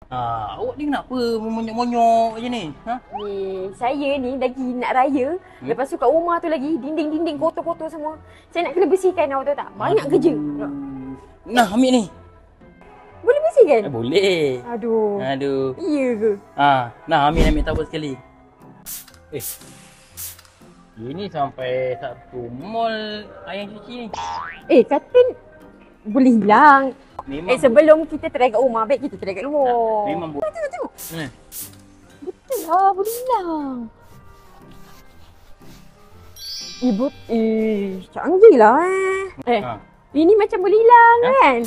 Awak ni kenapa monyok-monyok macam ni? Ha? Saya ni lagi nak raya. Lepas tu kat rumah tu lagi dinding-dinding kotor-kotor semua. Saya nak kena bersihkan, awak tahu tak? Banyak kerja. Nah, ambil ni. Boleh bersihkan? Boleh. Aduh. Iya ke? Nah, ambil towel sekali. Ini sampai satu mall ayam cuci ni. Kata boleh hilang. Memang Sebelum kita try kat rumah, baik kita try kat luar. memang Tengok. Mana? Betul lah, boleh hilang. Ibu, canggih lah ini macam boleh hilang kan?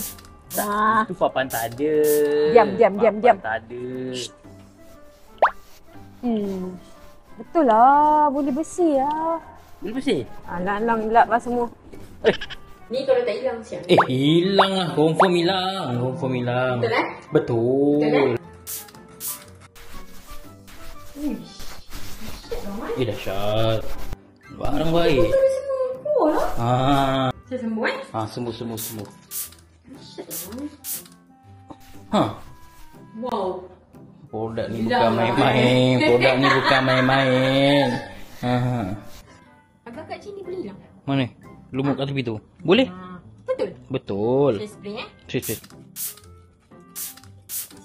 Itu papan tak ada. Diam. Papan tak ada. Betul lah, boleh bersih lah. Boleh bersih? Alang gelap lah semua. Ni kalau tak hilang siap. Hilang lah. Confirm hilang. Betul eh? Betul. Dahsyat. Dahsyat. Barang baik. Semua lah. Saya sembuh Sembuh. Dahsyat lah. Wow. Produk ni bukan main-main. Agak-agak sini boleh hilang. Mana? Lumut kat tepi tu. Boleh? Betul. Saya spray Spray.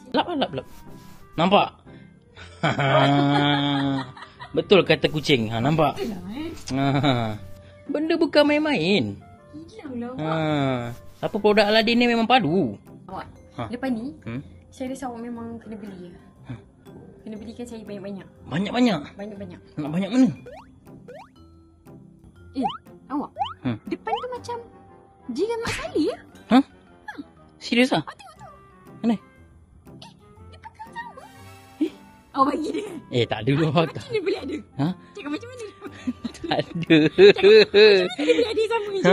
Lap. Nampak? Betul kata kucing. Nampak? Benda bukan main-main. Hilang lah. Apa produk Aladdin ni memang padu. Awak, lepas ni saya rasa awak memang kena beli. Kena belikan saya banyak-banyak. Banyak-banyak? Banyak-banyak. Nak banyak mana? Awak, depan tu macam jiran Mak Saleh ya? Serius lah? Tengok tu. Mana? Depan kan sama. Awak bagi dia. Tak ada lah. Macam mana boleh ada? Cakap macam mana? Tak ada. Cakap macam mana boleh ada sama je?